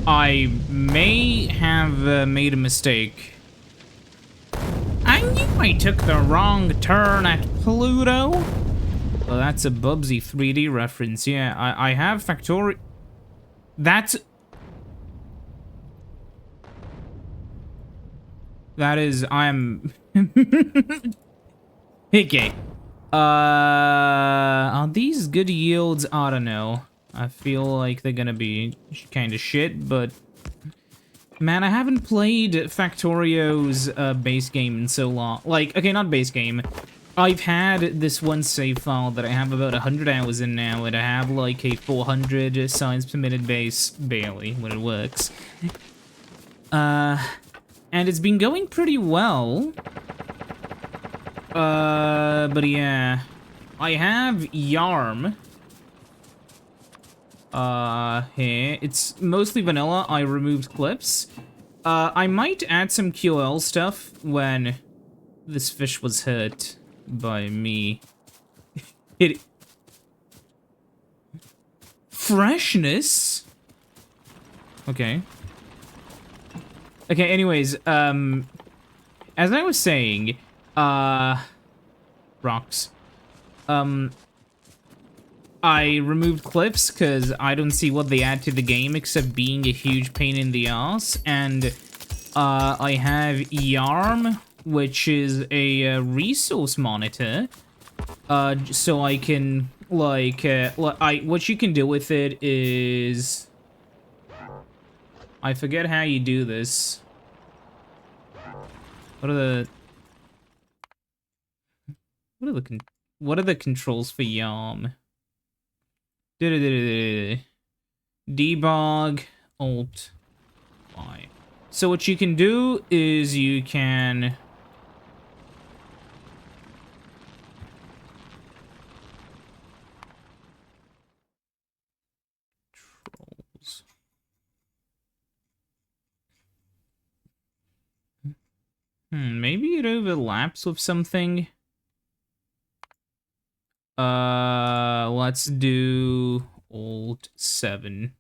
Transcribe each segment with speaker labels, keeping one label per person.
Speaker 1: I may have made a mistake. I knew I took the wrong turn at Pluto. Well, that's a Bubsy 3D reference. Yeah, I have Factorio. That's... That is... I'm... Okay. Are these good yields? I don't know. I feel like they're gonna be kind of shit, but... Man, I haven't played Factorio's base game in so long. Like, okay, not base game. I've had this one save file that I have about 100 hours in now, and I have like a 400 signs per minute base, barely, when it works. And it's been going pretty well. But yeah. I have Yarm. Here. It's mostly vanilla. I removed clips. I might add some QL stuff when this fish was hurt by me. It... Freshness? Okay. Okay, anyways, as I was saying, rocks. I removed clips because I don't see what they add to the game except being a huge pain in the ass, and I have Yarm, which is a resource monitor, so I can, like, what you can do with it is... I forget how you do this. What are the... What are the controls for Yarm? Debug, Alt, Y. So what you can do is you can... Controls. Maybe it overlaps with something. Let's do Alt 7.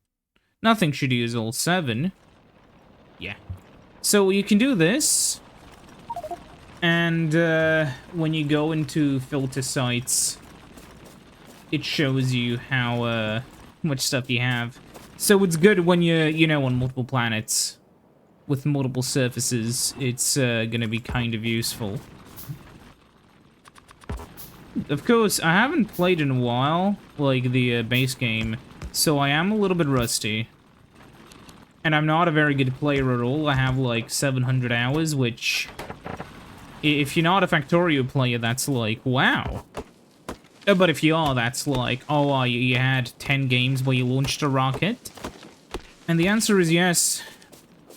Speaker 1: Nothing should use Alt 7. Yeah. So you can do this. And when you go into filter sites, it shows you how much stuff you have. So it's good when you're, you know, on multiple planets with multiple surfaces. It's gonna be kind of useful. Of course, I haven't played in a while, like the base game, so I am a little bit rusty. And I'm not a very good player at all. I have like 700 hours, which... If you're not a Factorio player, that's like, wow. But if you are, that's like, oh, you had 10 games where you launched a rocket? And the answer is yes.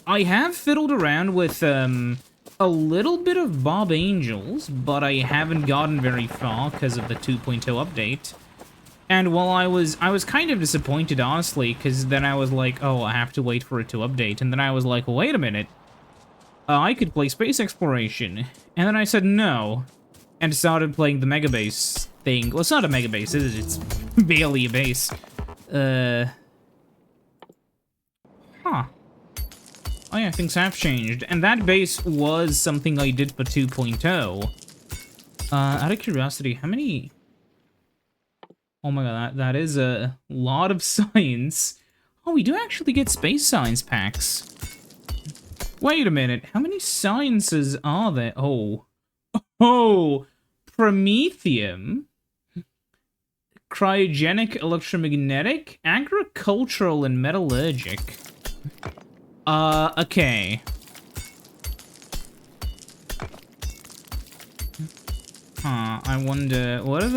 Speaker 1: I have fiddled around with, a little bit of Bob Angels, but I haven't gotten very far because of the 2.0 update. And while I was kind of disappointed, honestly, because then I was like, oh, I have to wait for it to update. And then I was like, wait a minute. I could play space exploration. And then I said no. And started playing the Mega Base thing. Well, it's not a Mega Base, is it? It's barely a base. Huh. Oh yeah, things have changed. And that base was something I did for 2.0. Out of curiosity, how many... Oh my god, that is a lot of science. Oh, we do actually get space science packs. Wait a minute, how many sciences are there? Oh. Oh! Promethium? Cryogenic, electromagnetic, agricultural, and metallurgic. Okay. Huh, I wonder, what are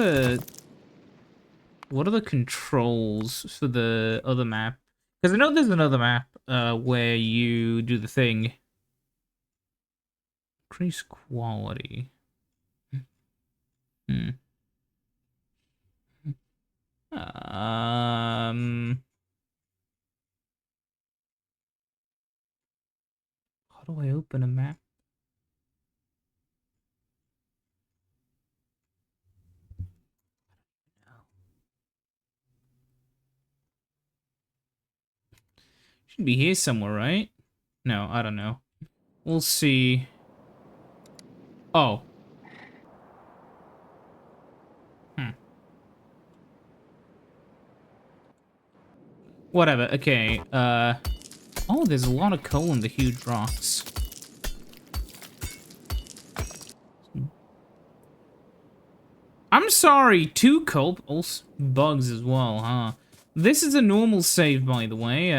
Speaker 1: the controls for the other map? Because I know there's another map, where you do the thing. Increase quality. Hmm. How do I open a map? Should be here somewhere, right? No, I don't know. We'll see. Oh. Hmm. Whatever, okay, oh, there's a lot of coal in the huge rocks. I'm sorry, 2 coal... Also, bugs as well, huh? This is a normal save, by the way,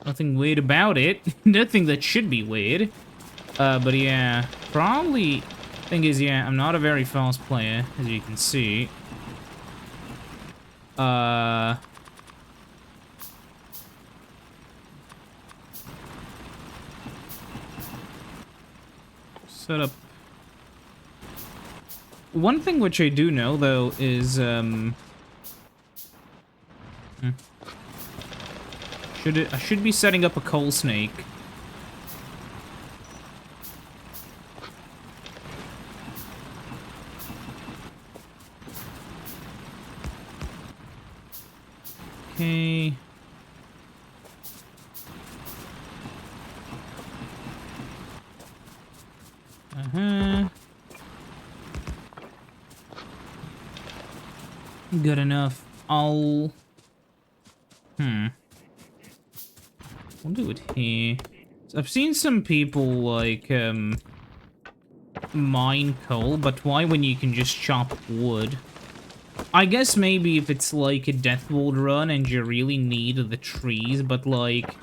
Speaker 1: nothing weird about it. Nothing that should be weird. But yeah, probably... Thing is, yeah, I'm not a very fast player, as you can see. Set up... One thing which I do know, though, is, I should be setting up a coal snake. Okay. Uh-huh. Good enough. I'll do it here. So I've seen some people, like, mine coal, but why when you can just chop wood? I guess maybe if it's, like, a Death World run and you really need the trees, but, like,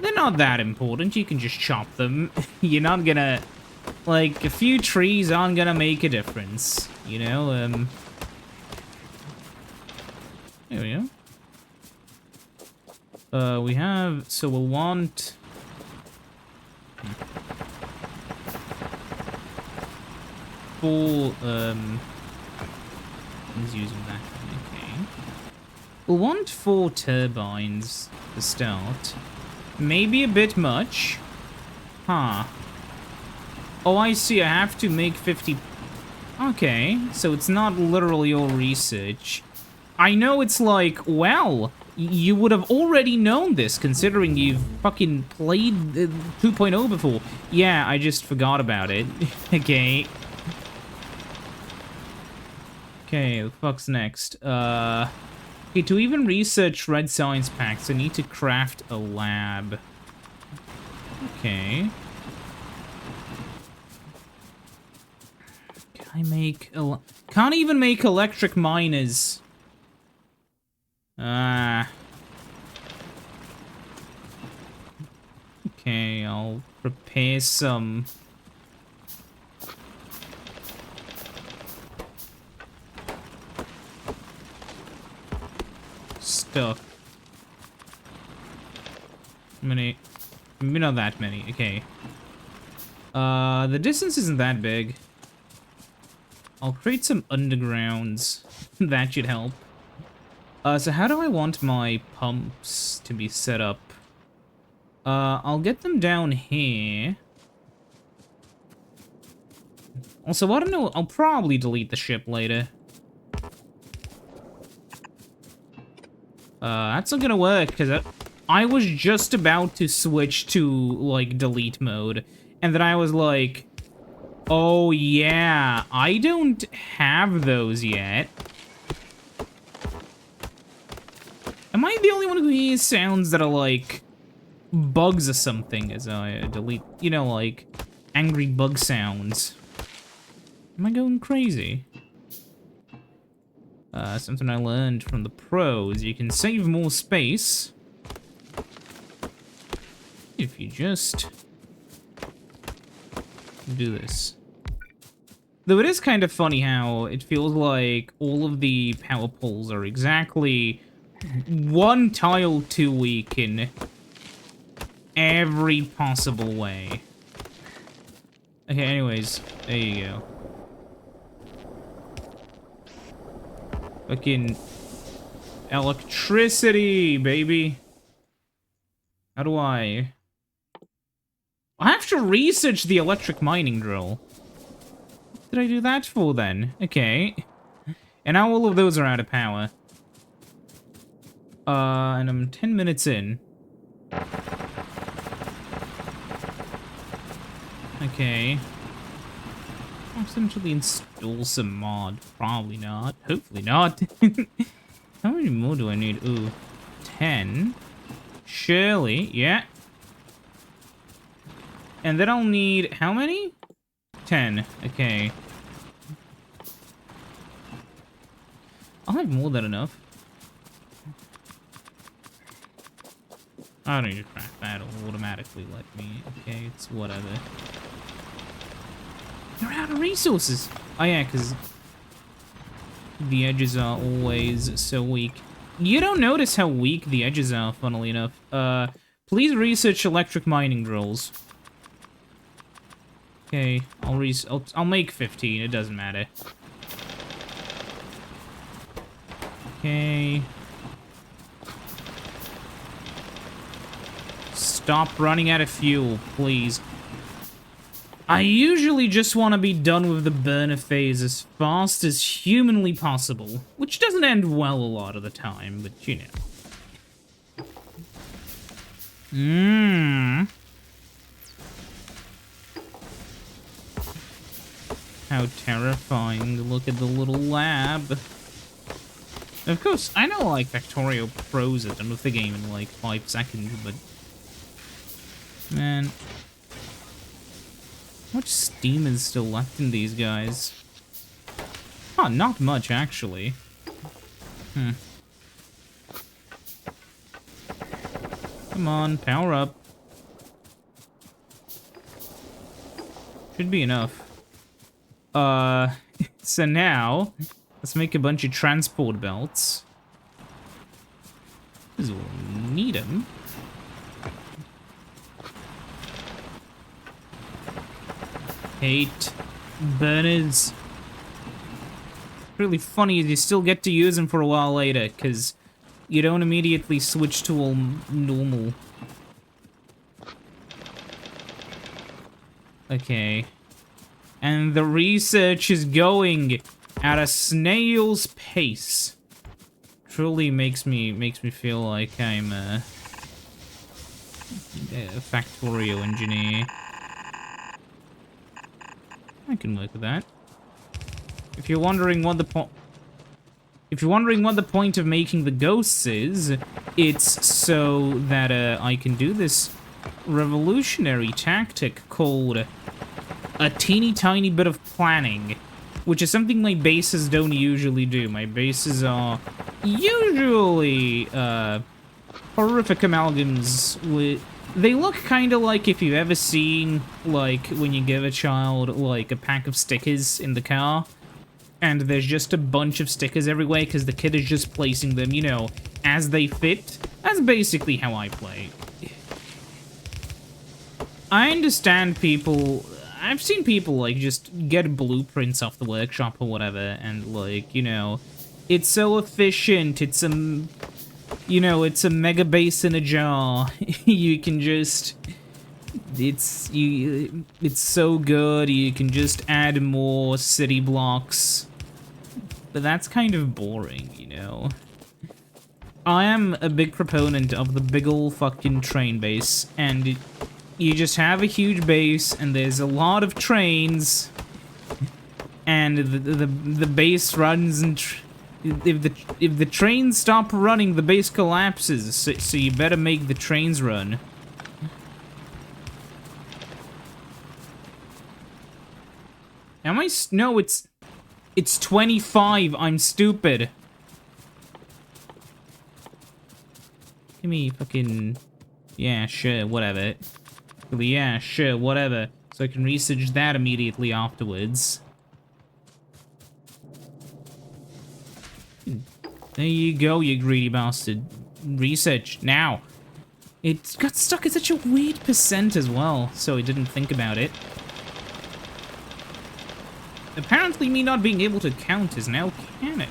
Speaker 1: they're not that important. You can just chop them. You're not gonna... Like, a few trees aren't gonna make a difference, you know? There we go. We have... So we'll want... Full, He's using that. Okay. We'll want 4 turbines to start. Maybe a bit much. Huh. Oh, I see. I have to make 50... Okay, so it's not literally all research. I know it's like, well, you would have already known this, considering you've fucking played 2.0 before. Yeah, I just forgot about it. Okay. Okay, what the fuck's next? Okay, to even research red science packs, I need to craft a lab. Okay. Can I make can't even make electric miners. Okay, I'll prepare some... stuff. Maybe not that many, okay. The distance isn't that big. I'll create some undergrounds. That should help. So how do I want my pumps to be set up? I'll get them down here. Also, I don't know, I'll probably delete the ship later. That's not gonna work, because I was just about to switch to, like, delete mode. And then I was like, oh yeah, I don't have those yet. Am I the only one who hears sounds that are, like, bugs or something as I delete, you know, like, angry bug sounds? Am I going crazy? Something I learned from the pros. You can save more space if you just do this. Though it is kind of funny how it feels like all of the power poles are exactly 1 tile too weak in every possible way. Okay, anyways, there you go. Fucking electricity, baby. How do I have to research the electric mining drill. What did I do that for then? Okay. And now all of those are out of power. And I'm 10 minutes in. Okay. I'll essentially install some mod. Probably not. Hopefully not. How many more do I need? Ooh, 10. Surely, yeah. And then I'll need how many? 10. Okay. I'll have more than enough. I don't need to craft that. It'll automatically let me. Okay, it's whatever. You're out of resources. Oh yeah, because the edges are always so weak. You don't notice how weak the edges are, funnily enough. Please research electric mining drills. Okay, I'll make 15, it doesn't matter. Okay. Stop running out of fuel, please. I usually just want to be done with the burner phase as fast as humanly possible, which doesn't end well a lot of the time, but you know. How terrifying. Look at the little lab. Of course, I know, like, Factorio pros it done with the game in, like, 5 seconds, but... Man... How much steam is still left in these guys? Oh, not much, actually. Come on, power up. Should be enough. So now, let's make a bunch of transport belts. Because we'll need them. Hate burners. Really funny is you still get to use them for a while later, because you don't immediately switch to all normal. Okay. And the research is going at a snail's pace. Truly makes me feel like I'm a Factorio engineer. I can work with that. If you're wondering what the point of making the ghosts is, it's so that I can do this revolutionary tactic called a teeny tiny bit of planning, which is something my bases don't usually do. My bases are usually horrific amalgams with... They look kind of like if you've ever seen, like, when you give a child, like, a pack of stickers in the car, and there's just a bunch of stickers everywhere because the kid is just placing them, you know, as they fit. That's basically how I play. I understand people... I've seen people, like, just get blueprints off the workshop or whatever, and, like, you know, it's so efficient, it's a... You know, it's a mega base in a jar. You can just... It's so good, you can just add more city blocks. But that's kind of boring, you know? I am a big proponent of the big ol' fucking train base, and you just have a huge base, and there's a lot of trains, and the base runs and... If the trains stop running, the base collapses, so you better make the trains run. Am I... No, it's 25, I'm stupid. Give me fucking... Yeah, sure, whatever. Yeah, sure, whatever. So I can research that immediately afterwards. There you go, you greedy bastard. Research, now. It got stuck at such a weird percent as well, so I didn't think about it. Apparently me not being able to count is now canon.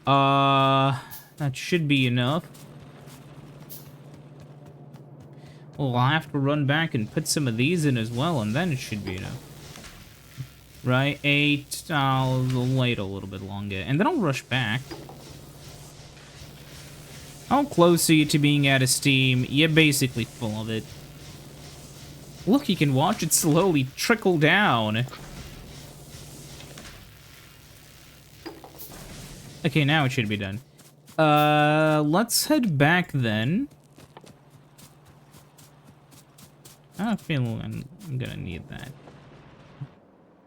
Speaker 1: That should be enough. Well, I'll have to run back and put some of these in as well, and then it should be enough. Right, 8, I'll wait a little bit longer, and then I'll rush back. How close are you to being out of steam? You're basically full of it. Look, you can watch it slowly trickle down. Okay, now it should be done. Let's head back then. I feel I'm gonna need that.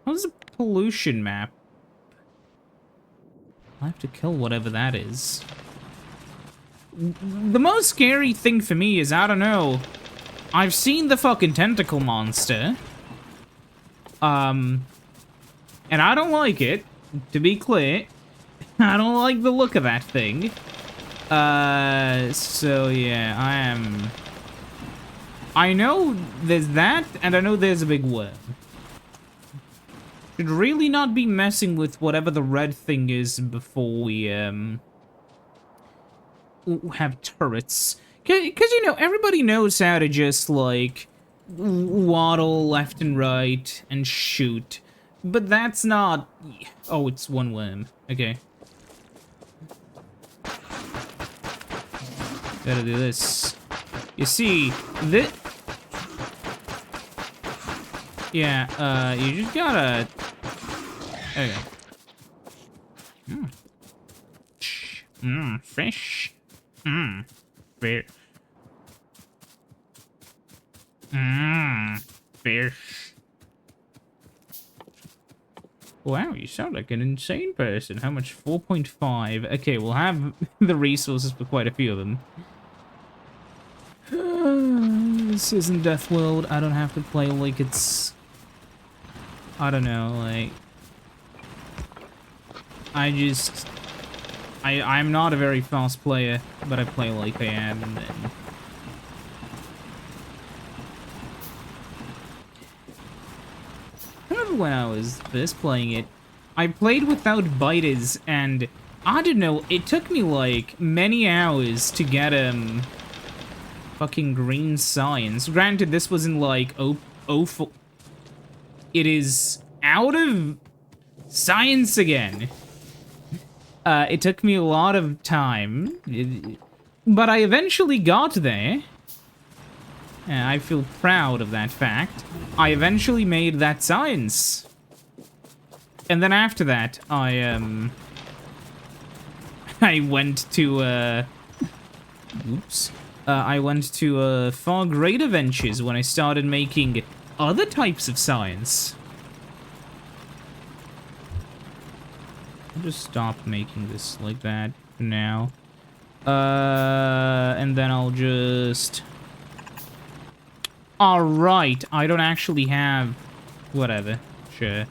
Speaker 1: How's the pollution map? I have to kill whatever that is. The most scary thing for me is, I don't know. I've seen the fucking tentacle monster. And I don't like it, to be clear. I don't like the look of that thing. So yeah, I know there's that, and I know there's a big worm. Should really not be messing with whatever the red thing is before we, have turrets. Because, you know, everybody knows how to just, like, waddle left and right and shoot. But that's not... Oh, it's one worm. Okay. Gotta do this. You see, this... Yeah, you just gotta... Okay. Fish. Fish. Fish. Wow, you sound like an insane person. How much? 4.5. Okay, we'll have the resources for quite a few of them. This isn't Death World. I don't have to play like it's... I don't know, like... I'm not a very fast player, but I play like I am, and then... I remember when I was first playing it, I played without biters, and I don't know, it took me like many hours to get fucking green science. Granted, this wasn't like it is out of science again. It took me a lot of time, but I eventually got there. I feel proud of that fact. I eventually made that science. And then after that, I went to, I went to, far greater ventures when I started making other types of science. I'll just stop making this like that for now. And then I'll just... Alright, I don't actually have... Whatever, sure.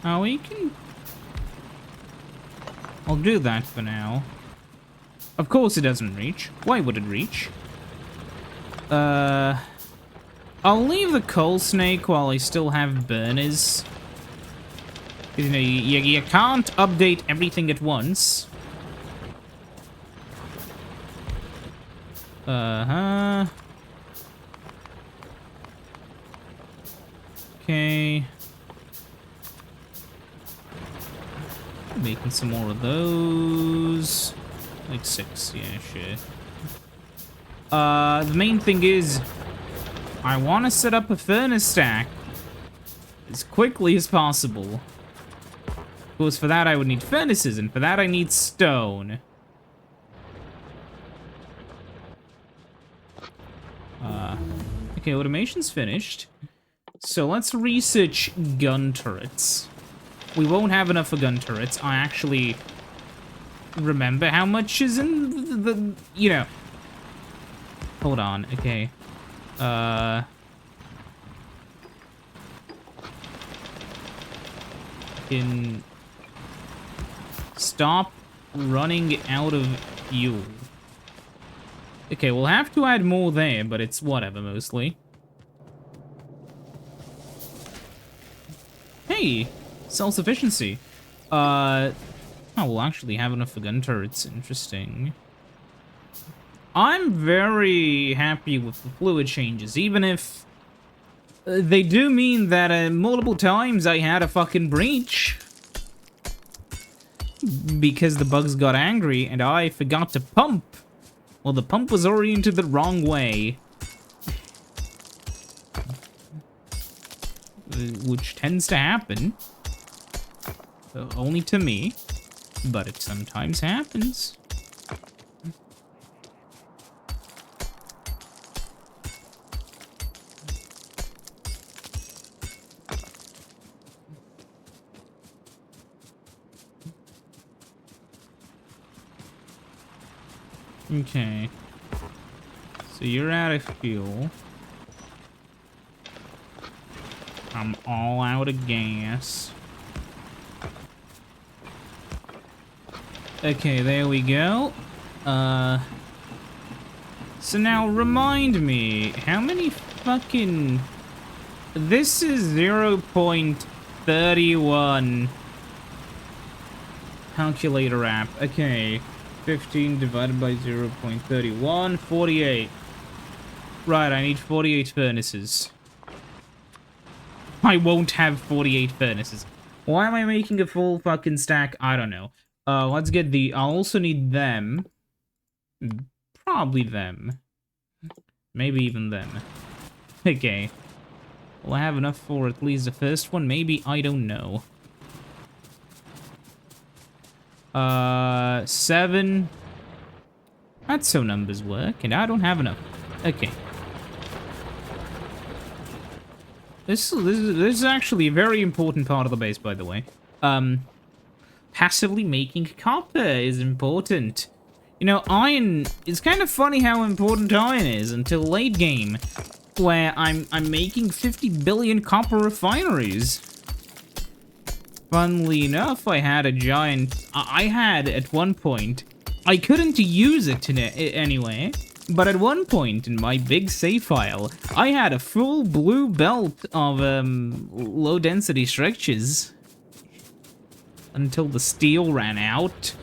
Speaker 1: Oh, we can... I'll do that for now. Of course it doesn't reach. Why would it reach? I'll leave the coal snake while I still have burners. You know, you can't update everything at once. Uh-huh. Okay. Making some more of those. Like 6, yeah, sure. The main thing is, I want to set up a furnace stack as quickly as possible. Of course, for that I would need furnaces, and for that I need stone. Okay, automation's finished. So let's research gun turrets. We won't have enough for gun turrets. I actually remember how much is in the you know. Hold on, okay. Can stop running out of fuel. Okay, we'll have to add more there, but it's whatever mostly. Hey, self-sufficiency. Oh, we'll actually have enough for gun turrets. Interesting. I'm very happy with the fluid changes, even if They do mean that multiple times I had a fucking breach. Because the bugs got angry and I forgot to pump. Well, the pump was oriented the wrong way. Which tends to happen. Only to me. But it sometimes happens. Okay. So you're out of fuel. I'm all out of gas. Okay, there we go. So now remind me, how many fucking... This is 0.31. Calculator app. Okay. 15 divided by 0.31, 48. Right, I need 48 furnaces. I won't have 48 furnaces. Why am I making a full fucking stack? I don't know. Let's get the... I'll also need them. Probably them. Maybe even them. Okay. Will I have enough for at least the first one? Maybe, I don't know. 7. That's how numbers work, and I don't have enough. Okay. This is actually a very important part of the base, by the way. Passively making copper is important. You know, iron... It's kind of funny how important iron is until late game, where I'm making 50 billion copper refineries. Funnily enough, I had a giant... I had, at one point... I couldn't use it anyway, but at one point in my big save file, I had a full blue belt of low-density structures. Until the steel ran out.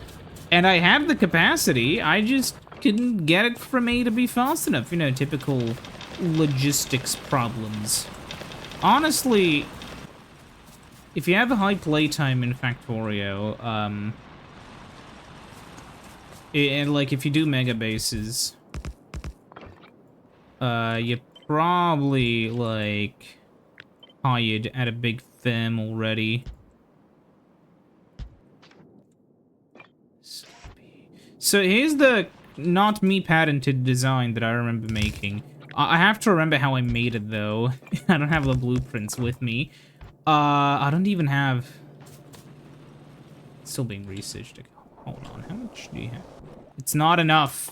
Speaker 1: And I had the capacity, I just couldn't get it from A to B fast enough. You know, typical logistics problems. Honestly... If you have a high playtime in Factorio, and like if you do mega bases, you probably like hired at a big firm already. So here's the not me patented design that I remember making. I have to remember how I made it though. I don't have the blueprints with me. I don't even have... It's still being researched. Hold on, how much do you have? It's not enough.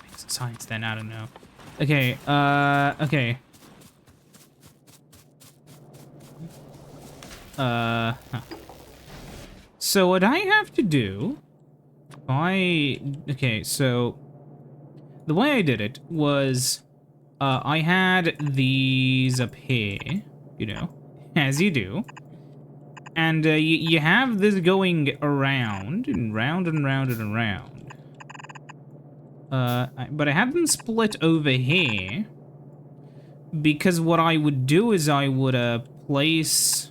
Speaker 1: Makes science then, I don't know. Okay, okay. Huh. So what I have to do... Okay, so... The way I did it was... I had these up here. You know, as you do. And you have this going around, and round and round and around. But I have them split over here. Because what I would do is I would place...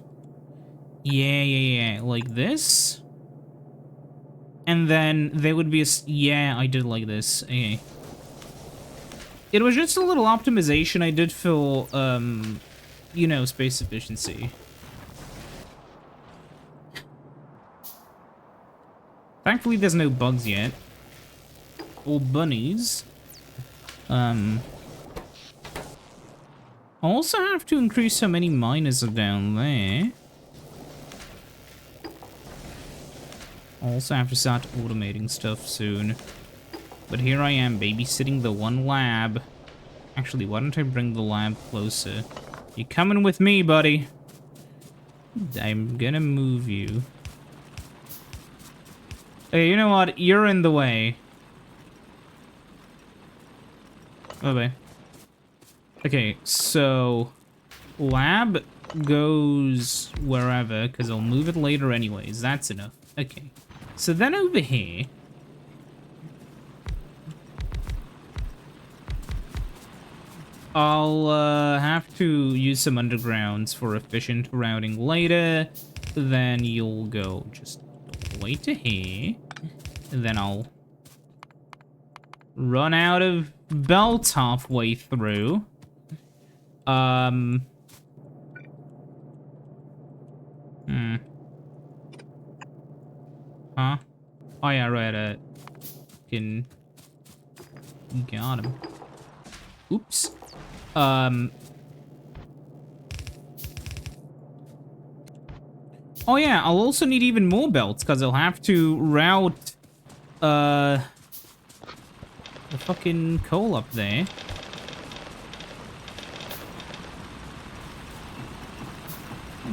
Speaker 1: Yeah, like this. And then there would be a... Yeah, I did like this. Okay. It was just a little optimization I did for, you know, space efficiency. Thankfully, there's no bugs yet. Or bunnies. I also have to increase how many miners are down there. I also have to start automating stuff soon. But here I am, babysitting the one lab. Actually, why don't I bring the lab closer? You coming with me, buddy? I'm gonna move you. Hey, you know what? You're in the way. Bye-bye. Okay, so... Lab goes wherever, because I'll move it later anyways. That's enough. Okay. So then over here... I'll have to use some undergrounds for efficient routing later. Then you'll go just all the way to here. And then I'll run out of belts halfway through. Huh? Oh yeah, right, fucking got him. Oops. Oh yeah, I'll also need even more belts, because I'll have to route, the fucking coal up there.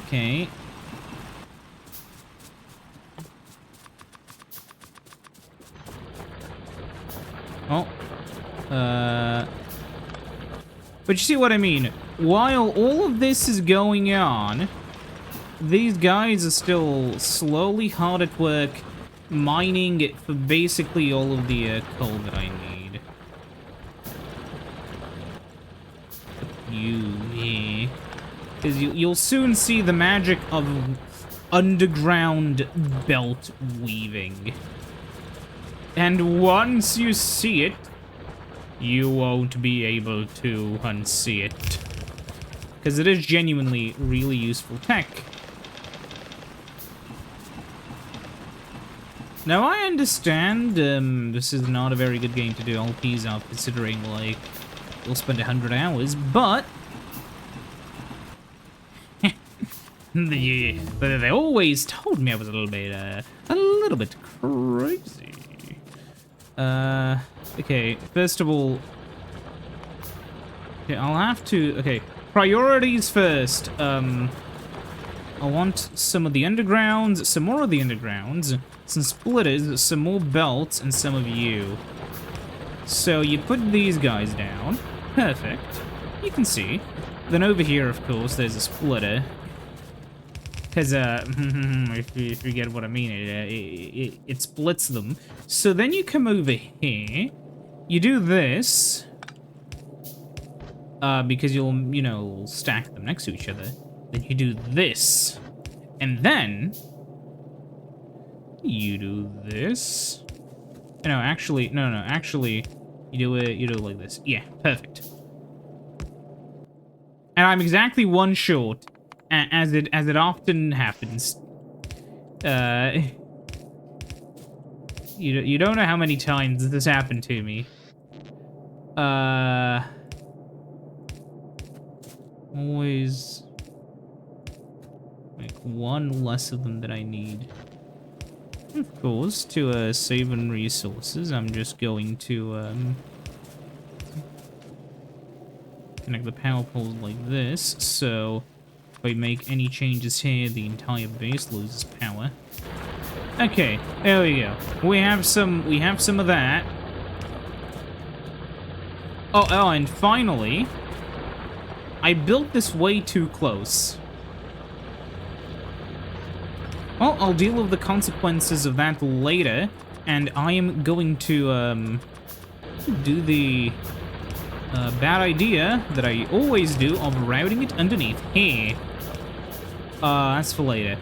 Speaker 1: Okay. Oh. But you see what I mean? While all of this is going on, these guys are still slowly hard at work mining for basically all of the coal that I need. Yeah. Because you'll soon see the magic of underground belt weaving. And once you see it, you won't be able to unsee it. Because it is genuinely really useful tech. Now, I understand this is not a very good game to do LPs of, considering, like, we'll spend 100 hours, but... they always told me I was a little bit crazy. Okay, first of all... Okay, I'll have to... Okay, priorities first. I want some of the undergrounds, some more of the undergrounds, some splitters, some more belts, and some of you. So you put these guys down. Perfect. You can see. Then over here, of course, there's a splitter. Because, if you get what I mean, it splits them. So then you come over here. You do this. Because you'll, you know, stack them next to each other. Then you do this. And then... you do this. No, actually, no, actually, you do it like this. Yeah, perfect. And I'm exactly one short. As it often happens. You don't know how many times this happened to me. Always like one less of them that I need. Of course, to save on resources, I'm just going to connect the power poles like this, so if I make any changes here, the entire base loses power. Okay, there we go. We have some of that. Oh, and finally, I built this way too close. Well, I'll deal with the consequences of that later, and I am going to do the bad idea that I always do of routing it underneath here. That's for later.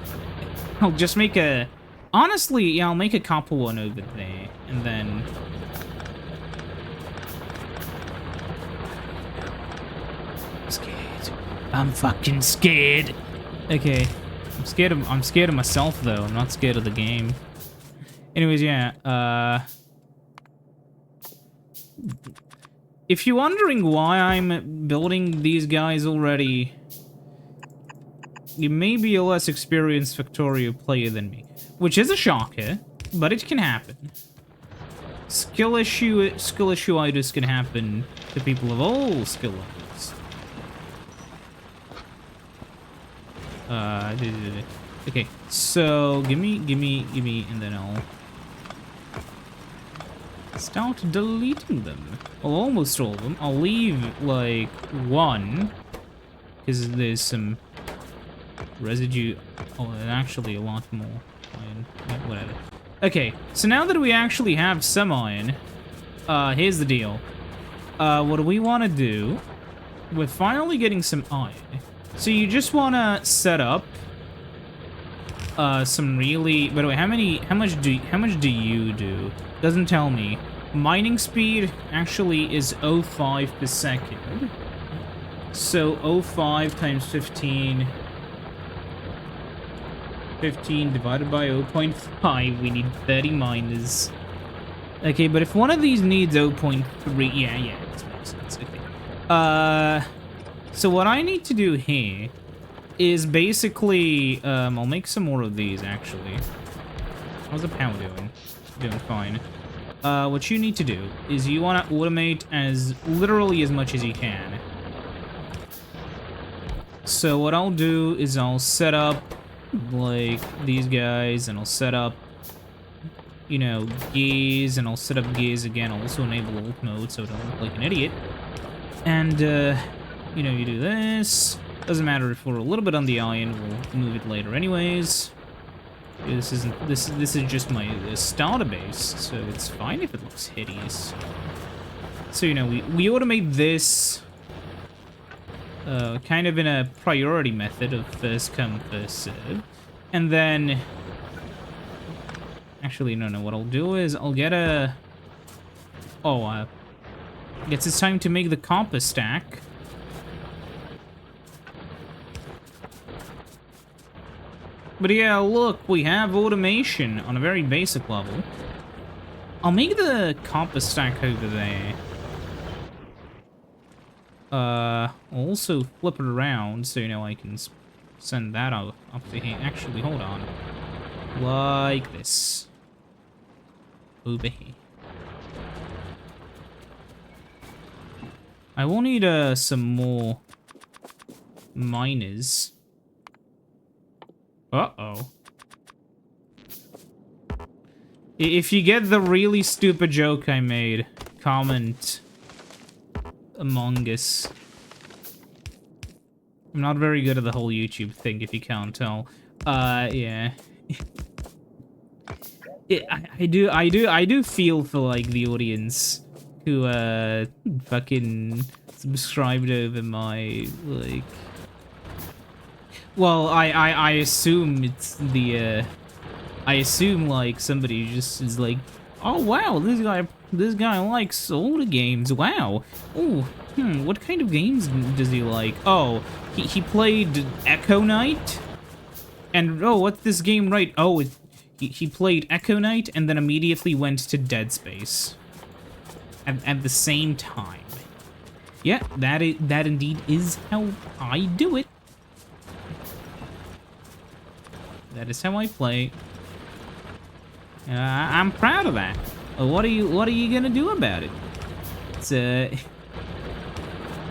Speaker 1: I'll just make a... Honestly, yeah, I'll make a copper one over there, and then... I'm scared. I'm fucking scared. Okay. I'm scared of myself, though. I'm not scared of the game. Anyways, yeah, if you're wondering why I'm building these guys already, you may be a less experienced Factorio player than me. Which is a shocker, but it can happen. Skill issue-itis can happen to people of all skill levels. Okay, so gimme, and then I'll start deleting them. Well, almost all of them. I'll leave, like, one, because there's some residue. Oh, and actually a lot more iron. Whatever. Okay, so now that we actually have some iron, here's the deal. What we want to do We're finally getting some iron. So you just want to set up some really... By the way, how much do you do? Doesn't tell me. Mining speed actually is 0.5 per second. So 0.5 times 15... 15 divided by 0.5, we need 30 miners. Okay, but if one of these needs 0.3... Yeah, this makes sense. Okay. So what I need to do here is basically... I'll make some more of these, actually. How's the power doing? Doing fine. What you need to do is you want to automate literally as much as you can. So what I'll do is I'll set up, like, these guys, and I'll set up, you know, gears, and I'll set up gears again. I'll also enable alt mode so I don't look like an idiot. And, you know, you do this. Doesn't matter if we're a little bit on the iron, we'll move it later anyways. This is just my starter base, so it's fine if it looks hideous. So, you know, we automate this kind of in a priority method of first come, first serve. And then... Actually, no, what I'll do is I'll get a... Oh, guess it's time to make the copper stack. But yeah, look, we have automation on a very basic level. I'll make the copper stack over there. I'll also flip it around so, you know, I can send that up to here. Actually, hold on. Like this. Over here. I will need some more miners. Uh-oh. If you get the really stupid joke I made, comment Among Us. I'm not very good at the whole YouTube thing, if you can't tell. Yeah. I do feel for, like, the audience who, fucking subscribed over my, like... Well, I assume it's the, I assume, like, somebody just is like, oh, wow, this guy likes older games, wow. Oh, what kind of games does he like? Oh, he played Echo Knight? And, oh, what's this game right? Oh, he played Echo Knight and then immediately went to Dead Space. At the same time. Yeah, that indeed is how I do it. That is how I play. I'm proud of that. What are you gonna do about it?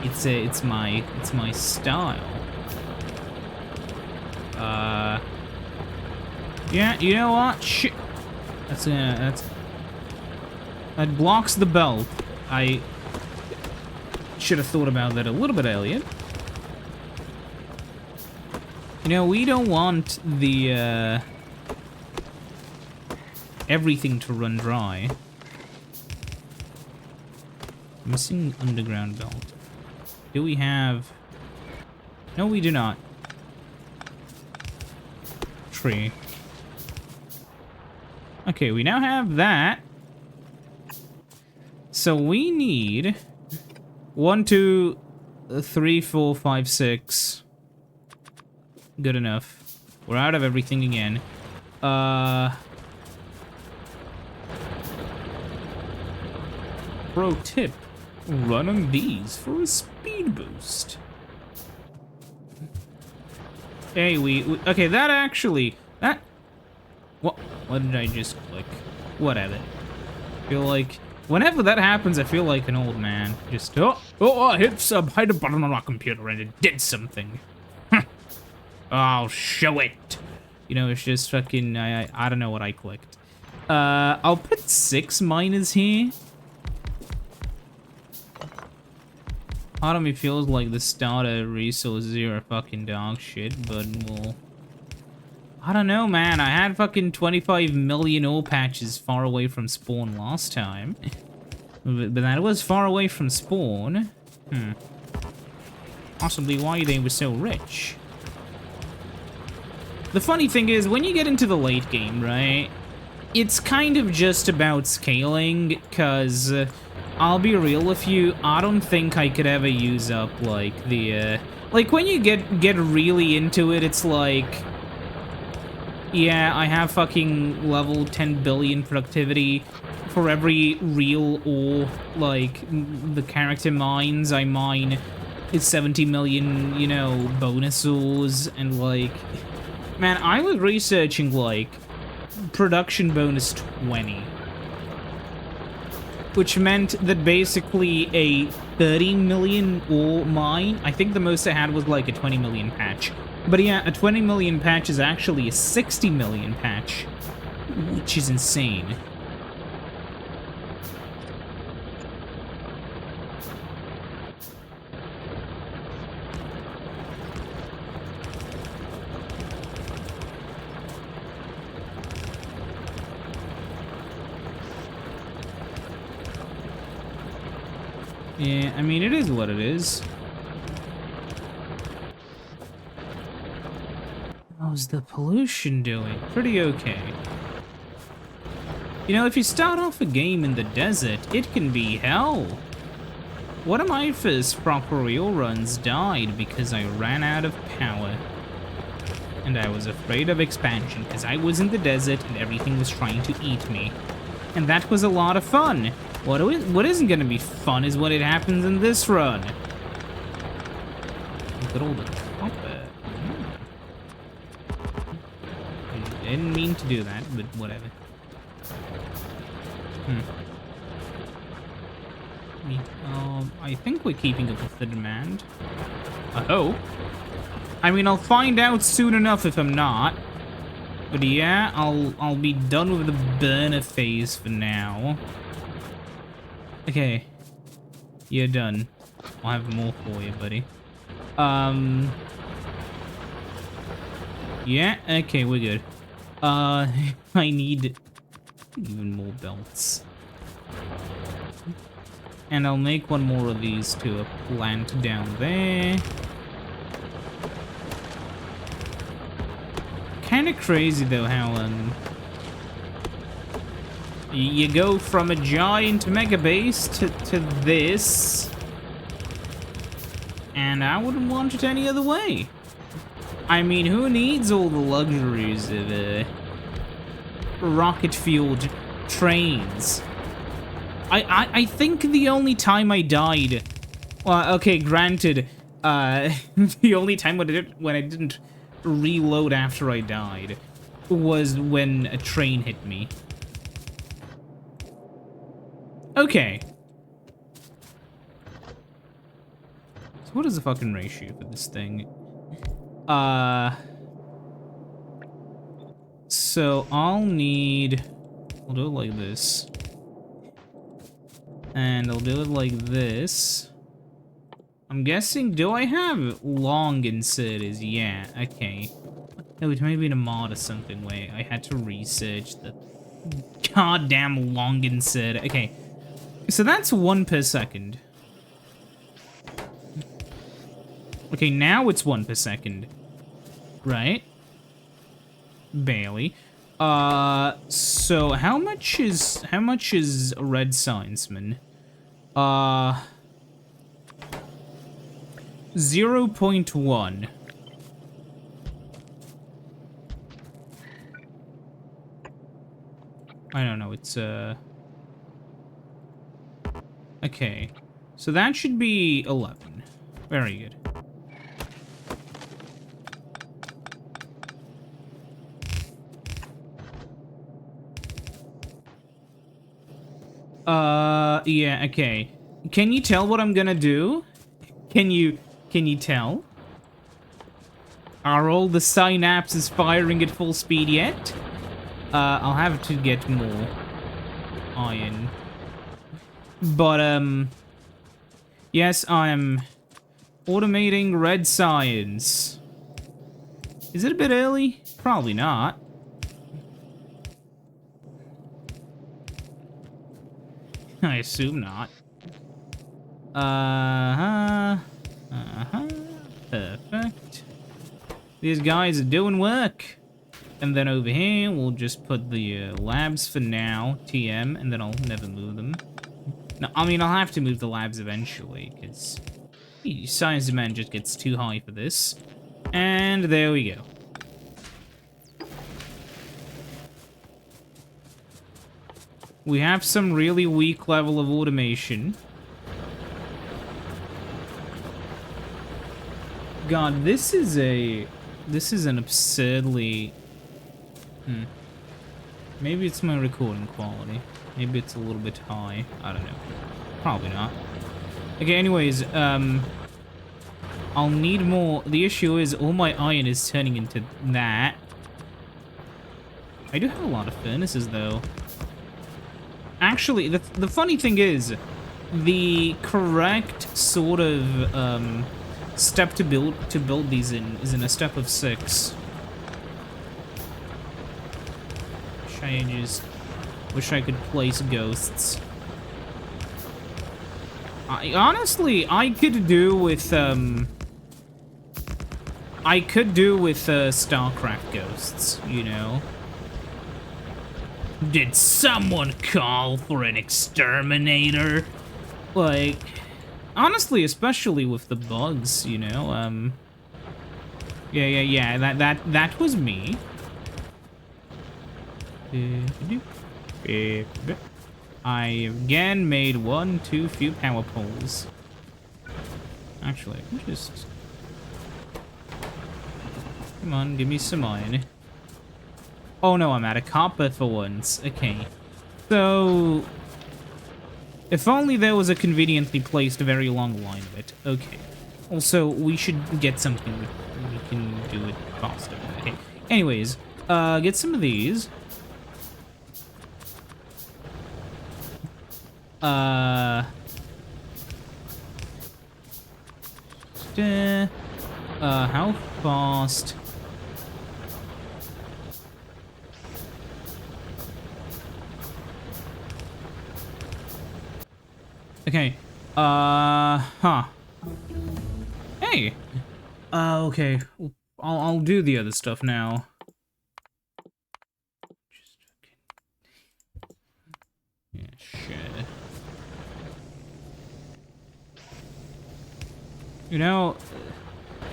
Speaker 1: It's my style. Yeah, you know what? Shit. That blocks the belt. I should have thought about that a little bit earlier. You know, we don't want the, everything to run dry. Missing underground belt. Do we have... No, we do not. Tree. Okay, we now have that. So we need... 1, 2, 3, 4, 5, 6... Good enough. We're out of everything again. Pro tip. Run on these for a speed boost. Hey, okay, that actually... What did I just click? Whatever. I feel like... Whenever that happens, I feel like an old man. Just, I hit a button on my computer and it did something. I'll show it. You know, it's just fucking, I don't know what I clicked. I'll put 6 miners here. Part of me feels like the starter resources here are fucking dog shit, but we'll... I don't know, man. I had fucking 25 million ore patches far away from spawn last time. But that was far away from spawn. possibly why they were so rich. The funny thing is, when you get into the late game, right, it's kind of just about scaling, because I'll be real with you, I don't think I could ever use up, like, the, like, when you get really into it, it's like, yeah, I have fucking level 10 billion productivity. For every real ore, like, the character mines, I mine 70 million, you know, bonus ores, and, like... Man, I was researching, like, production bonus 20. Which meant that basically a 30 million ore mine, I think the most I had was, like, a 20 million patch. But yeah, a 20 million patch is actually a 60 million patch, which is insane. Yeah, I mean, it is what it is. How's the pollution doing? Pretty okay. You know, if you start off a game in the desert, it can be hell. One of my first proper real runs died because I ran out of power. And I was afraid of expansion because I was in the desert and everything was trying to eat me. And that was a lot of fun. What isn't gonna be fun is what it happens in this run. Look at all the copper. I didn't mean to do that, but whatever. I think we're keeping up with the demand. I hope. I mean, I'll find out soon enough if I'm not. But yeah, I'll be done with the burner phase for now. Okay. You're done. I'll have more for you, buddy. Yeah, okay, we're good. I need even more belts. And I'll make one more of these to a plant down there. Kinda crazy though how you go from a giant mega base to this, and I wouldn't want it any other way. I mean, who needs all the luxuries of rocket-fueled trains? I think the only time I died, well, okay, granted, the only time when I didn't reload after I died was when a train hit me. Okay. So what is the fucking ratio for this thing? So I'll do it like this. And I'll do it like this. I'm guessing, do I have long inserters? Yeah, okay. No, it may be in a mod or something where I had to research the goddamn long inserter. Okay, so that's 1 per second. Okay, now it's 1 per second. Right? Barely. So how much is a red scienceman? 0.1. I don't know, it's okay. So that should be 11. Very good. Yeah, okay. Can you tell what I'm gonna do? Can you tell? Are all the synapses firing at full speed yet? I'll have to get more iron. But, yes, I'm automating red science. Is it a bit early? Probably not. I assume not. Perfect. These guys are doing work. And then over here, we'll just put the labs for now, TM, and then I'll never move them. No, I mean, I'll have to move the labs eventually, because science demand just gets too high for this. And there we go. We have some really weak level of automation. God, this is an absurdly... Maybe it's my recording quality. Maybe it's a little bit high. I don't know. Probably not. Okay, anyways, I'll need more. The issue is all my iron is turning into that. I do have a lot of furnaces, though. Actually, the funny thing is, the correct sort of step to build these in is in a step of 6. Wish I could place ghosts. Honestly, I could do with StarCraft ghosts, you know. Did someone call for an exterminator? Like, honestly, especially with the bugs, you know. Yeah. That was me. I again made one too few power poles. Actually, I can just... Come on, give me some iron. Oh no, I'm out of copper for once. Okay. So... If only there was a conveniently placed very long line of it. Okay. Also, we should get something we can do it faster. Okay. Anyways, get some of these. How fast? Okay, Hey! Okay, I'll do the other stuff now. Yeah, shit. You know,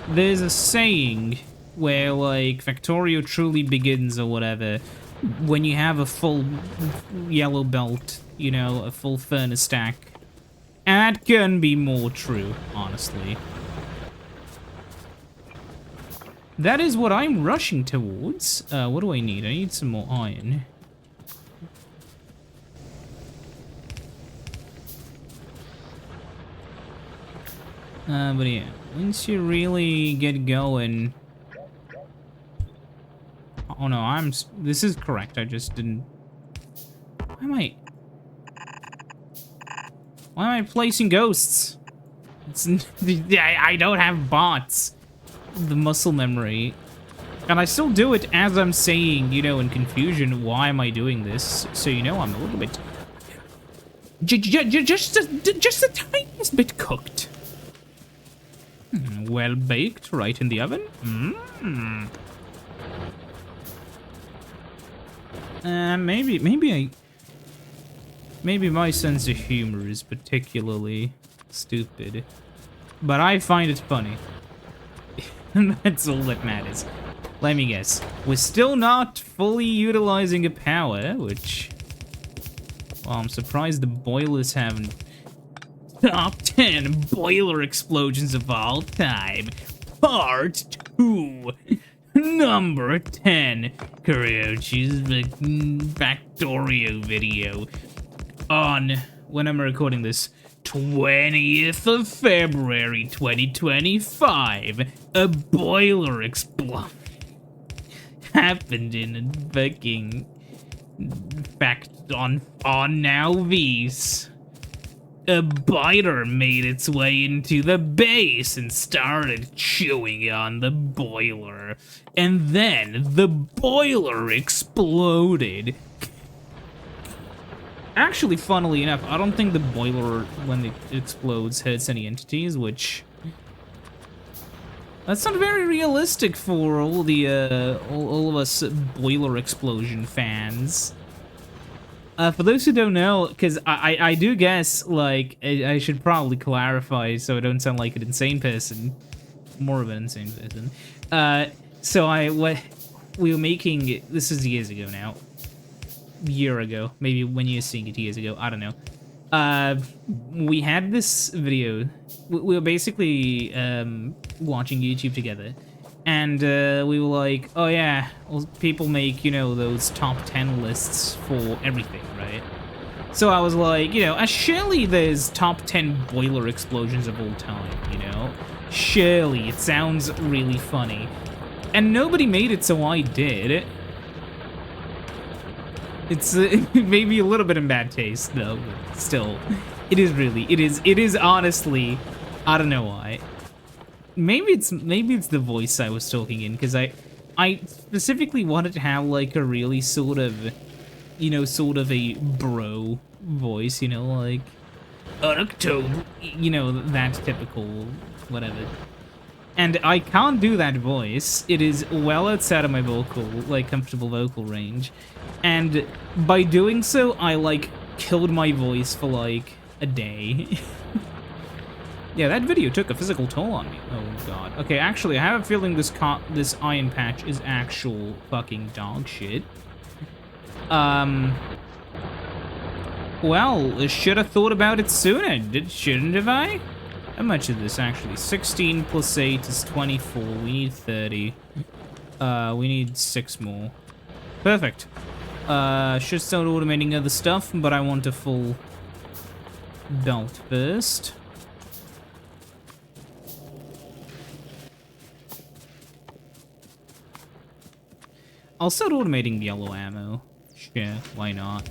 Speaker 1: there's a saying where, like, Factorio truly begins or whatever when you have a full yellow belt, you know, a full furnace stack. And that couldn't be more true, honestly. That is what I'm rushing towards. What do I need? I need some more iron. But yeah, once you really get going... Oh no, this is correct, I just didn't... Why am I placing ghosts? I don't have bots. The muscle memory. And I still do it as I'm saying, you know, in confusion, why am I doing this? So, you know, I'm a little bit... Just the tiniest bit cooked. Well baked, right in the oven. Maybe my sense of humor is particularly stupid, but I find it funny. That's all that matters. Let me guess. We're still not fully utilizing a power, which... Well, I'm surprised the boilers haven't... Top 10 boiler explosions of all time. Part 2. Number 10. Kuriochi's Factorio video. On, when I'm recording this, 20th of February 2025. A boiler explosion happened in a fucking... on now V's. A biter made its way into the base and started chewing on the boiler. And then the boiler exploded. Actually, funnily enough, I don't think the boiler, when it explodes, hurts any entities, which... That's not very realistic for all the, all of us boiler explosion fans. For those who don't know, because I do guess, like, I should probably clarify so I don't sound like an insane person. More of an insane person. We were making, this is years ago now. Year ago, maybe when you're seeing it years ago, I don't know. We had this video. We were basically watching YouTube together, and we were like, oh yeah, well, people make, you know, those top 10 lists for everything, right? So I was like, you know, surely there's top 10 boiler explosions of all time, you know? Surely, it sounds really funny. And nobody made it, so I did. It's maybe a little bit in bad taste, though, but still. It is honestly, I don't know why. Maybe it's the voice I was talking in, because I specifically wanted to have, like, a really sort of, you know, sort of a bro voice, you know, like, October, you know, that typical whatever. And I can't do that voice. It is well outside of my vocal, like, comfortable vocal range. And by doing so, I, like, killed my voice for, like, a day. Yeah, that video took a physical toll on me. Oh, God. Okay, actually, I have a feeling this iron patch is actual fucking dog shit. Well, should have thought about it sooner, shouldn't have I? How much is this, actually? 16 plus 8 is 24. We need 30. We need 6 more. Perfect. Should start automating other stuff, but I want a full belt first. I'll start automating yellow ammo. Sure, why not?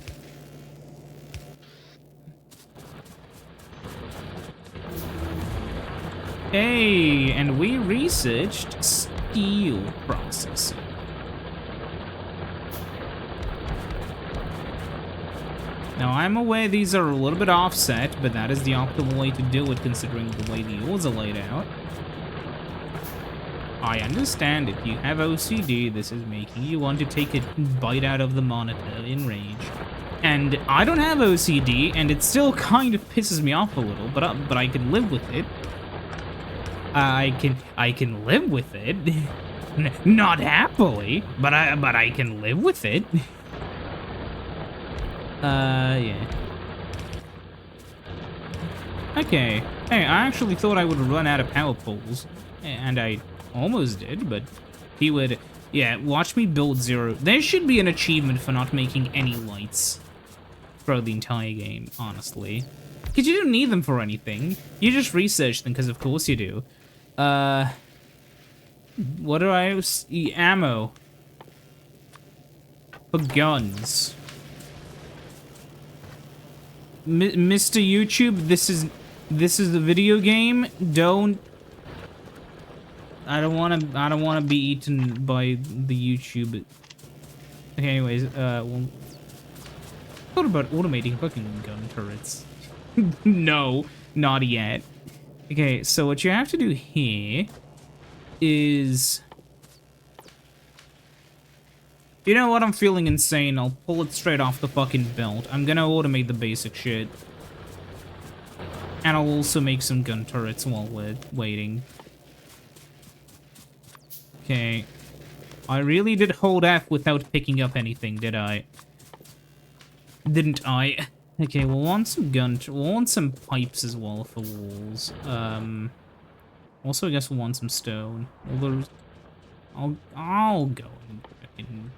Speaker 1: Hey, and we researched steel processing. Now, I'm aware these are a little bit offset, but that is the optimal way to do it considering the way the ores are laid out. I understand if you have OCD, this is making you want to take a bite out of the monitor in rage. And I don't have OCD, and it still kind of pisses me off a little, but I can live with it. I can live with it. Not happily, but I can live with it. Yeah. Okay. Hey, I actually thought I would run out of power poles, and I almost did, but he would... Yeah, watch me build 0. There should be an achievement for not making any lights throughout the entire game, honestly. Because you don't need them for anything. You just research them, because of course you do. What do I see? Ammo. For guns. Mr. YouTube, this is the video game. I don't wanna be eaten by the YouTube. Okay, anyways, what about automating fucking gun turrets? No, not yet. Okay, so what you have to do here is... You know what? I'm feeling insane. I'll pull it straight off the fucking belt. I'm gonna automate the basic shit. And I'll also make some gun turrets while we're waiting. Okay. I really did hold F without picking up anything, did I? Didn't I? Okay, we'll want some we'll want some pipes as well for walls. Also, I guess we'll want some stone. Although, I'll go and fucking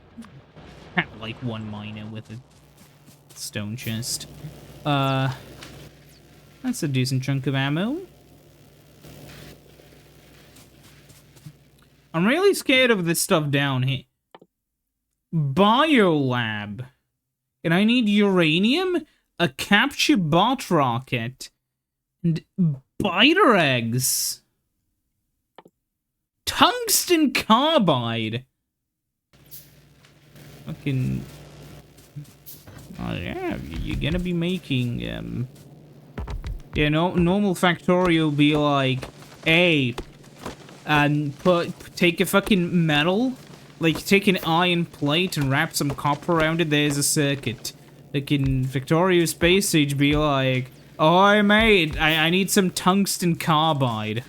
Speaker 1: have like one miner with a stone chest. That's a decent chunk of ammo. I'm really scared of this stuff down here. Biolab. And I need uranium, a capture bot rocket, and biter eggs. Tungsten carbide. Fucking... Oh yeah, you're gonna be making, yeah, no, normal Factorio will be like, hey, and take a fucking metal, like take an iron plate and wrap some copper around it. There's a circuit. Like in Factorio Space Age, be like, "Oh, mate, I need some tungsten carbide."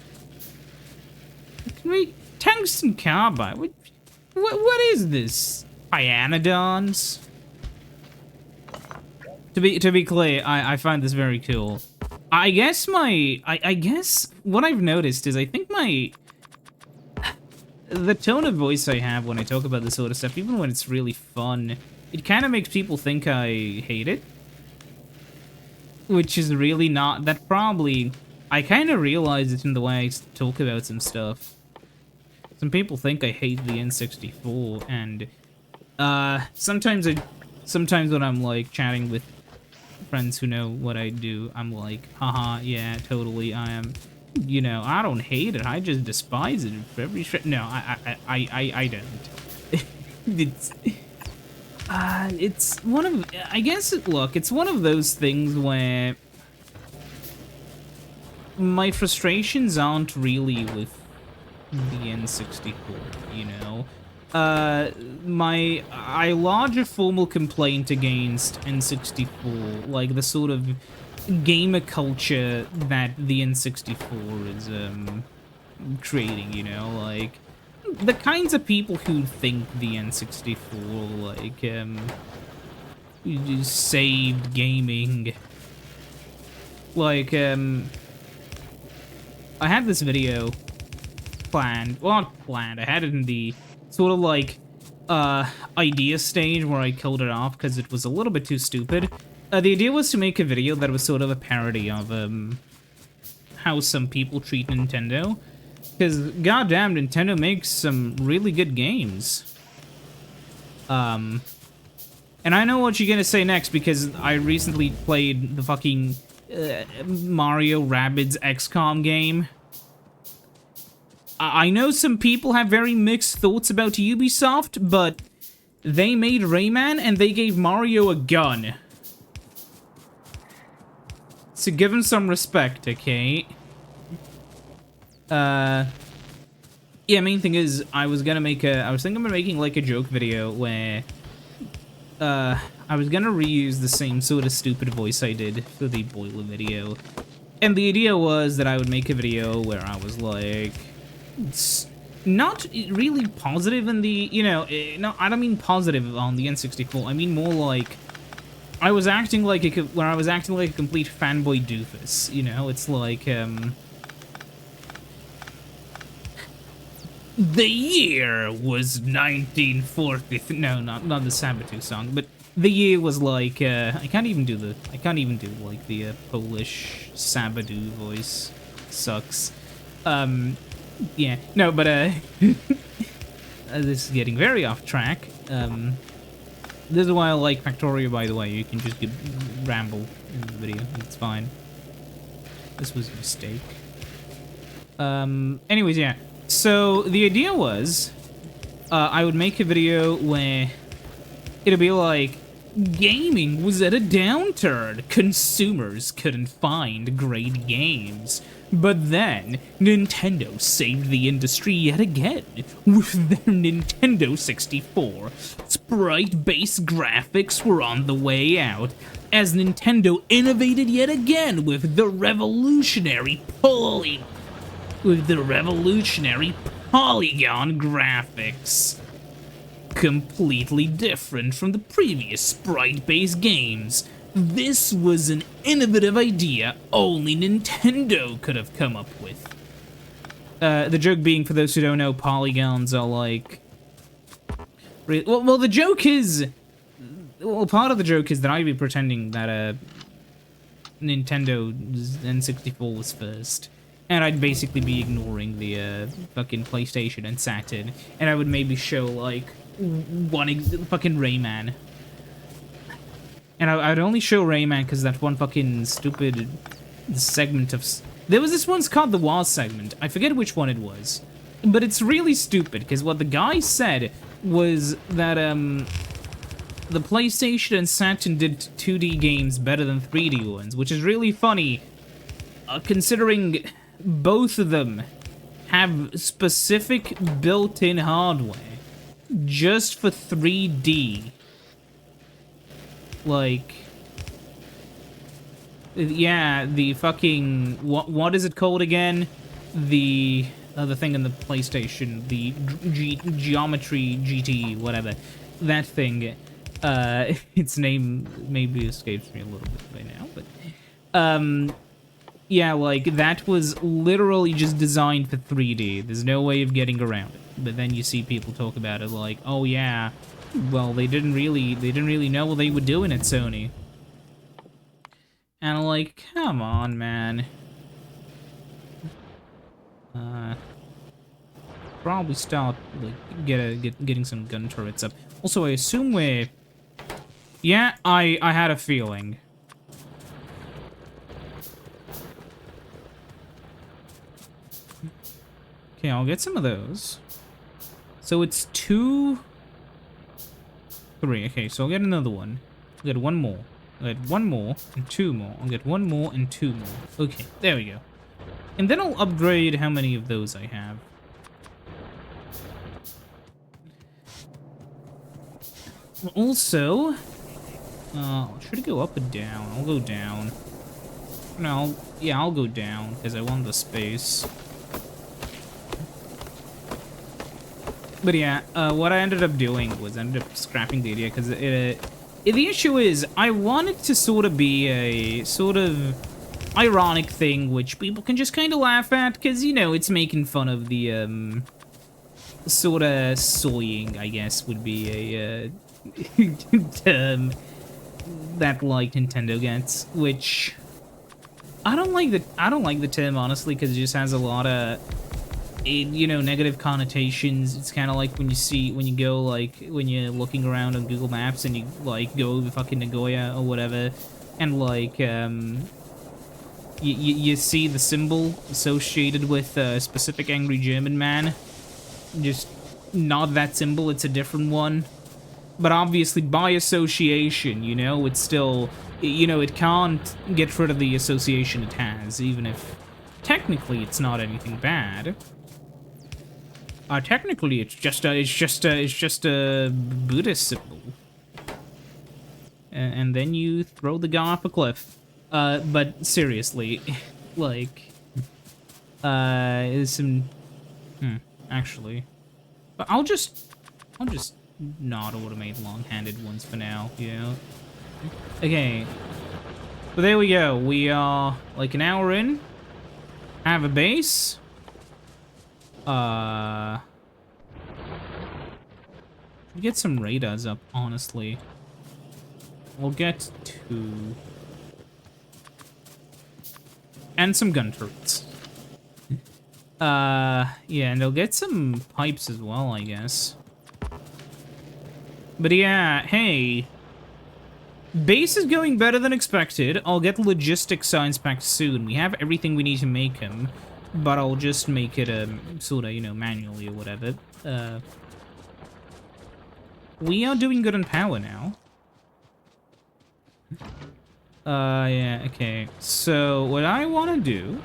Speaker 1: Wait, tungsten carbide? What is this? Cyanodons? To be clear, I find this very cool. I guess I guess what I've noticed is I think the tone of voice I have when I talk about this sort of stuff, even when it's really fun, it kind of makes people think I hate it. Which is really not, that probably, I kind of realize it in the way I talk about some stuff. Some people think I hate the N64, and sometimes when I'm like chatting with friends who know what I do, I'm like, haha, yeah, totally, I am, you know, I don't hate it, I just despise it for every no, I don't. It's one of, I guess, look, it's one of those things where my frustrations aren't really with the N64, you know? I lodge a formal complaint against N64, like the sort of gamer culture that the N64 is, creating, you know? Like, the kinds of people who think the N64, like, saved gaming. Like, I had this video planned. Well, not planned. I had it in the sort of like idea stage where I killed it off because it was a little bit too stupid. The idea was to make a video that was sort of a parody of how some people treat Nintendo, because goddamn, Nintendo makes some really good games. And I know what you're gonna say next because I recently played the fucking Mario Rabbids XCOM game. I know some people have very mixed thoughts about Ubisoft, but they made Rayman and they gave Mario a gun. So give him some respect, okay? Yeah, main thing is, I was thinking about making like a joke video where, I was gonna reuse the same sort of stupid voice I did for the boiler video. And the idea was that I would make a video where I was like, it's not really positive in the, you know, no, I don't mean positive on the N64, I mean more like, I was acting like a complete fanboy doofus, you know, it's like, the year was 1940, no, not the Sabatu song, but the year was like, I can't even do like the Polish Sabadu voice, sucks, yeah, no, but, this is getting very off track. This is why I like Factorio, by the way. You can just ramble in the video. It's fine. This was a mistake. Anyways, yeah. So, the idea was, I would make a video where it'd be like, gaming was at a downturn. Consumers couldn't find great games. But then, Nintendo saved the industry yet again with their Nintendo 64. Sprite-based graphics were on the way out, as Nintendo innovated yet again with the revolutionary polygon graphics. Completely different from the previous sprite-based games. This was an innovative idea only Nintendo could have come up with. The joke being, for those who don't know, polygons are like... Well, the joke is... Well, part of the joke is that I'd be pretending that, Nintendo N64 was first. And I'd basically be ignoring the, fucking PlayStation and Saturn. And I would maybe show, like, fucking Rayman. And I'd only show Rayman because that one fucking stupid segment of... There was this one's called the Wars segment. I forget which one it was. But it's really stupid, because what the guy said was that, the PlayStation and Saturn did 2D games better than 3D ones, which is really funny, considering both of them have specific built-in hardware just for 3D. Like, yeah, the fucking, what is it called again? The other thing in the PlayStation, the Geometry GT, whatever. That thing, its name maybe escapes me a little bit by now, but, yeah, like, that was literally just designed for 3D. There's no way of getting around it. But then you see people talk about it like, oh yeah, well, they didn't really know what they were doing at Sony. And I'm like, come on, man. Probably start, like, getting some gun turrets up. Also, I assume we're... Yeah, I had a feeling. Okay, I'll get some of those. So it's 2... 3. Okay, so I'll get another one. I'll get one more. I'll get one more and 2 more. I'll get one more and 2 more. Okay, there we go. And then I'll upgrade how many of those I have. Also, should it go up or down? I'll go down. No, yeah, I'll go down because I want the space. But yeah, what I ended up doing was I ended up scrapping the idea because the issue is I want it to sort of be a sort of ironic thing which people can just kind of laugh at because, you know, it's making fun of the sort of soying, I guess, would be a term that like Nintendo gets, which I don't like the term honestly because it just has a lot of you know, negative connotations. It's kind of like when you go, like, when you're looking around on Google Maps and you, like, go over fucking Nagoya or whatever, and, like, you see the symbol associated with a specific angry German man. Just not that symbol, it's a different one. But obviously, by association, you know, it's still, you know, it can't get rid of the association it has, even if technically it's not anything bad. Technically, it's just a Buddhist symbol. And then you throw the guy off a cliff. But seriously, like, there's some, actually, but I'll just not automate long-handed ones for now, you know? Okay, so there we go. We are like an hour in. Have a base. Get some radars up, honestly. We'll get 2. And some gun turrets. Yeah, and I'll get some pipes as well, I guess. But yeah, hey. Base is going better than expected. I'll get logistics science pack soon. We have everything we need to make him. But I'll just make it, sort of, you know, manually or whatever. We are doing good on power now. Yeah, okay. So, what I want to do...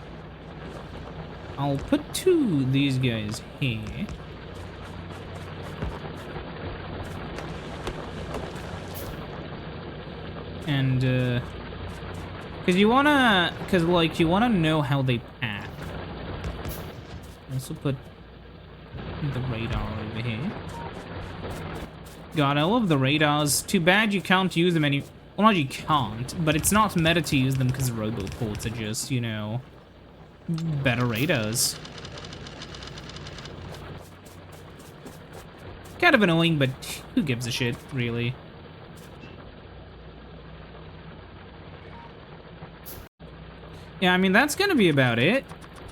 Speaker 1: I'll put 2 of these guys here. And, because you wanna... Because, like, you wanna know how they pack. Also put the radar over here. God, I love the radars. Too bad you can't use them any... Well, not you can't, but it's not meta to use them because roboports are just, you know, better radars. Kind of annoying, but who gives a shit, really? Yeah, I mean, that's gonna be about it,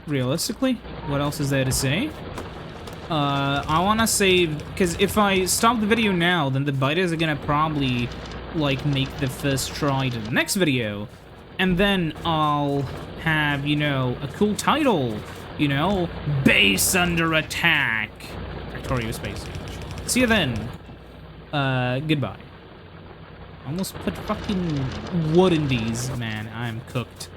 Speaker 1: realistically. What else is there to say? I wanna save, because if I stop the video now, then the biters are gonna probably, like, make the first try to the next video. And then I'll have, you know, a cool title, you know, Base Under Attack. Factorio Space Age. See you then. Goodbye. Almost put fucking wood in these, man. I'm cooked.